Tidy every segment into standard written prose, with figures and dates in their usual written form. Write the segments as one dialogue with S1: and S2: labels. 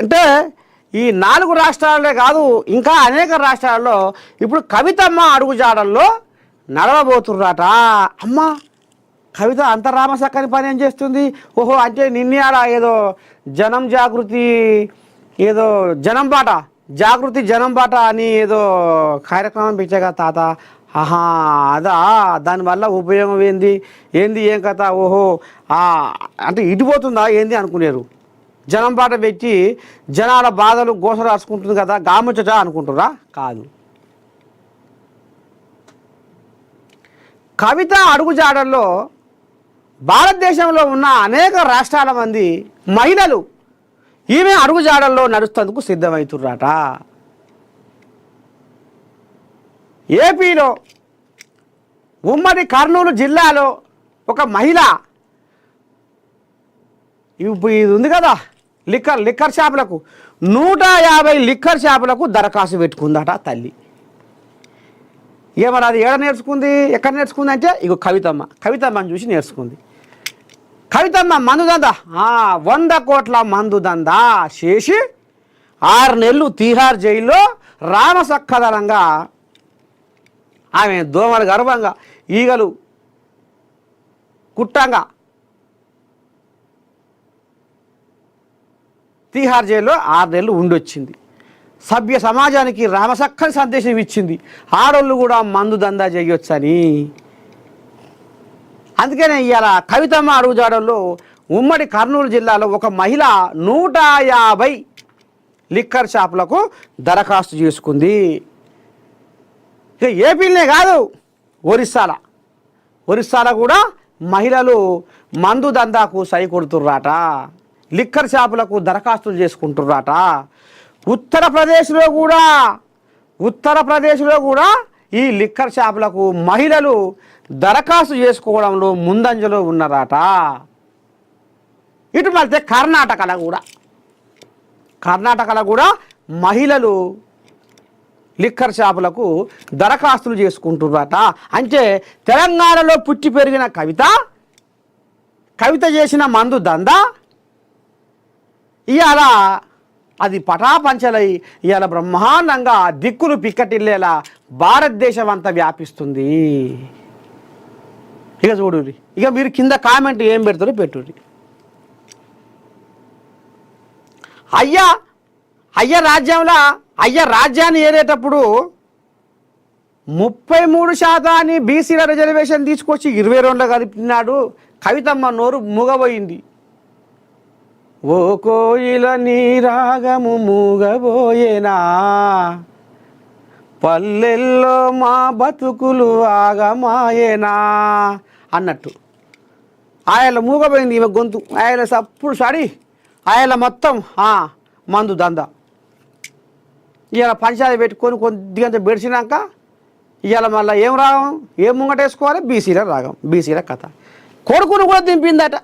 S1: అంటే ఈ 4 రాష్ట్రాలే కాదు ఇంకా అనేక రాష్ట్రాల్లో ఇప్పుడు కవితమ్మ అడుగుజాడల్లో నడవబోతుర్రట. అమ్మ కవిత అంత రామసక్కని పని ఏం చేస్తుంది? ఓహో అంటే నిన్నయాల ఏదో జనం జాగృతి ఏదో జనం బాట జాగృతి జనం బాట అని ఏదో కార్యక్రమం పెట్టాగా తాత. ఆహా అదా, దానివల్ల ఉపయోగం ఏంది ఏం కథ? ఓహో అంటే ఇటుపోతుందా ఏంది అనుకునేరు. జనం బాట పెట్టి జనాల బాధలు గోస రాసుకుంటుంది కదా గాముచ్చట అనుకుంటురా? కాదు. కవిత అడుగుజాడల్లో భారతదేశంలో ఉన్న అనేక రాష్ట్రాల మంది మహిళలు ఈమె అడుగుజాడల్లో నడుస్తేందుకు సిద్ధమవుతుర్రట. ఏపీలో ఉమ్మడి కర్నూలు జిల్లాలో ఒక మహిళ ఇది ఉంది కదా లిక్కర్ షాపులకు 150 లిక్కర్ షాపులకు దరఖాస్తు పెట్టుకుందట తల్లి. ఏమన్నా అది ఏడ నేర్చుకుంది, ఎక్కడ నేర్చుకుంది అంటే ఇగో కవితమ్మని చూసి నేర్చుకుంది. కవితమ్మ మందు దందా 100 కోట్ల మందు దందా చేసి 6 నెలలు తీహార్ జైల్లో రామసక్కదనంగా ఆమె దోమలు గర్వంగా ఈగలు కుట్టంగా తీహార్ జైల్లో 6 నెలలు ఉండొచ్చింది. సభ్య సమాజానికి రామసక్కని సందేశం ఇచ్చింది, ఆడోళ్ళు కూడా మందు దందా చేయొచ్చని. అందుకనే ఇవాళ కవితమ్మ అడుగుజాడల్లో ఉమ్మడి కర్నూలు జిల్లాలో ఒక మహిళ 150 లిక్కర్ షాపులకు దరఖాస్తు చేసుకుంది. ఇక ఏపీలోనే కాదు ఒరిస్సాలో కూడా మహిళలు మందు దందాకు సై కొడుతుర్రాట, లిక్కర్ షాపులకు దరఖాస్తులు చేసుకుంటుర్రాట. ఉత్తరప్రదేశ్లో కూడా ఈ లిక్కర్ షాపులకు మహిళలు దరఖాస్తు చేసుకోవడంలో ముందంజలో ఉన్నారట. ఇటు మళ్ళీ కర్ణాటకలో కూడా మహిళలు లిక్కర్ షాపులకు దరఖాస్తులు చేసుకుంటున్నారట. అంటే తెలంగాణలో పుట్టి పెరిగిన కవిత చేసిన మందు దందా ఇవాళ అది పటాపంచలై ఇవాళ బ్రహ్మాండంగా దిక్కులు పిక్కటిల్లేలా భారతదేశం అంతా వ్యాపిస్తుంది. ఇక చూడుర్రి, ఇక మీరు కింద కామెంట్ ఏం పెడతారో పెట్టుర్రి. అయ్యా రాజ్యాన్ని ఏరేటప్పుడు 33% బీసీల రిజర్వేషన్ తీసుకొచ్చి 22లో కలిపినాడు. కవితమ్మ నోరు మూగబోయింది. ఓ కోయిల నీ రాగము మూగబోయేనా, పల్లెల్లో మా బతుకులు ఆగమాయేనా అన్నట్టు ఆయన మూగపోయింది. ఈమె గొంతు ఆయన సప్పుడు సడి ఆయన మొత్తం మందు దందా. ఇవాళ పంచాయతీ పెట్టుకొని కొద్దిగంత బెడిచినాక ఇవాళ మళ్ళీ ఏం రాగం ఏం ముంగటేసుకోవాలి, బీసీల రాగం, బీసీల కథ. కొడుకును కూడా దింపిందట.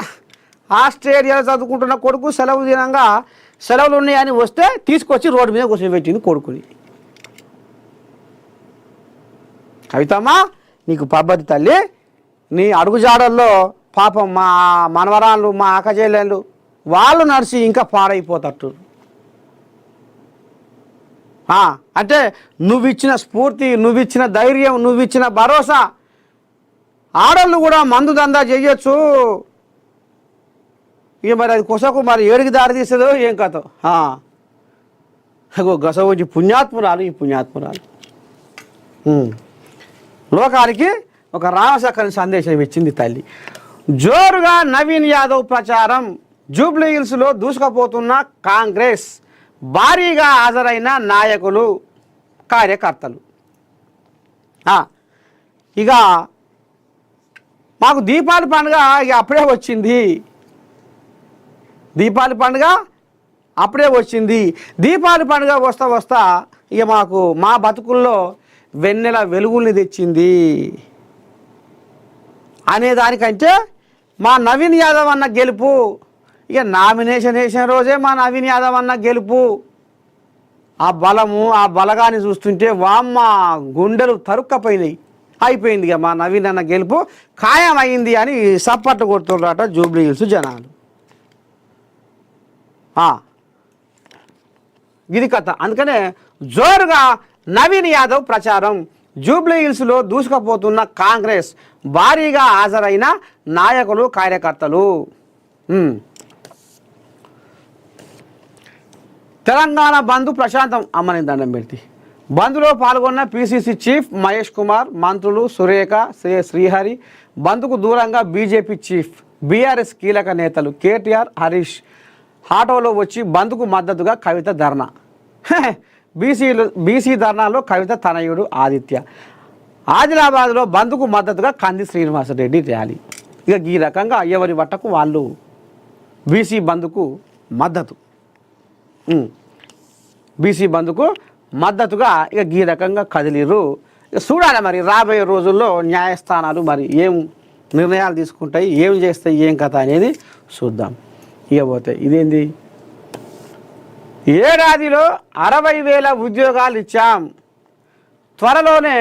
S1: ఆస్ట్రేలియాలో చదువుకుంటున్న కొడుకు సెలవులు ఉన్నాయని వస్తే తీసుకొచ్చి రోడ్డు మీద కూర్చోబెట్టింది కొడుకుని. కవితమ్మ నీకు పద్ధతి తల్లి, నీ అడుగుజాడల్లో పాపం మా మనవరాళ్ళు మా అక్కచెల్లెళ్ళు వాళ్ళు నడిచి ఇంకా పాడైపోతట్టు. అంటే నువ్విచ్చిన స్ఫూర్తి, నువ్విచ్చిన ధైర్యం, నువ్విచ్చిన భరోసా ఆడోళ్ళు కూడా మందు దందా చెయ్యొచ్చు. ఇక మరి అది కొసకు మరి ఏడికి దారి తీస్తుందో ఏం కథ. గస వచ్చి పుణ్యాత్మురాలు, ఈ పుణ్యాత్మురాలు లోకానికి ఒక రామసక్కని సందేశం ఇచ్చింది తల్లి. జోరుగా నవీన్ యాదవ్ ప్రచారం, జూబ్లీ హిల్స్లో దూసుకుపోతున్న కాంగ్రెస్, భారీగా హాజరైన నాయకులు కార్యకర్తలు. ఇక మాకు దీపావళి పండుగ ఇక అప్పుడే వచ్చింది. దీపావళి పండుగ వస్తా ఇక మాకు మా బతుకుల్లో వెన్నెల వెలుగుల్ని తెచ్చింది అనేదానికంటే మా నవీన్ యాదవ్ అన్న గెలుపు, ఇక నామినేషన్ వేసిన రోజే మా నవీన్ యాదవ్ అన్న గెలుపు. ఆ బలము ఆ బలగాన్ని చూస్తుంటే వామ్మ గుండెలు తరుక్కపోయినాయి. అయిపోయింది ఇక మా నవీన్ అన్న గెలుపు ఖాయం అయింది అని సప్పట్లు కొడుతుండ్రట జూబ్లీ హిల్స్ జనాలు. ఇది కథ. అందుకనే జోరుగా నవీన్ యాదవ్ ప్రచారం. జూబ్లీ హిల్స్లో దూసుకుపోతున్న కాంగ్రెస్, భారీగా హాజరైన నాయకులు కార్యకర్తలు. తెలంగాణ బంధు ప్రశాంతం అమ్మని దండం పెట్టి బంద్లో పాల్గొన్న పిసిసి చీఫ్ మహేష్ కుమార్, మంత్రులు సురేఖ, శ్రీహరి, బంద్కు దూరంగా బీజేపీ చీఫ్, బీఆర్ఎస్ కీలక నేతలు కేటీఆర్, హరీష్ ఆటోలో వచ్చి బంద్కు మద్దతుగా కవిత ధర్నా. బీసీ ధర్నాలో కవిత తనయుడు ఆదిత్య. ఆదిలాబాద్లో బంద్కు మద్దతుగా కంది శ్రీనివాసరెడ్డి ర్యాలీ. ఇక ఈ రకంగా ఎవరి వట్టకు వాళ్ళు బీసీ బంద్కు మద్దతు, బీసీ బంద్కు మద్దతుగా ఇక ఈ రకంగా కదిలిరు. ఇక చూడాలి మరి రాబోయే రోజుల్లో న్యాయస్థానాలు మరి ఏం నిర్ణయాలు తీసుకుంటాయి, ఏం చేస్తాయి, ఏం కథ అనేది చూద్దాం. ఇక పోతే ఇదేంది, ఏడాదిలో 60,000 ఉద్యోగాలు ఇచ్చాం, త్వరలోనే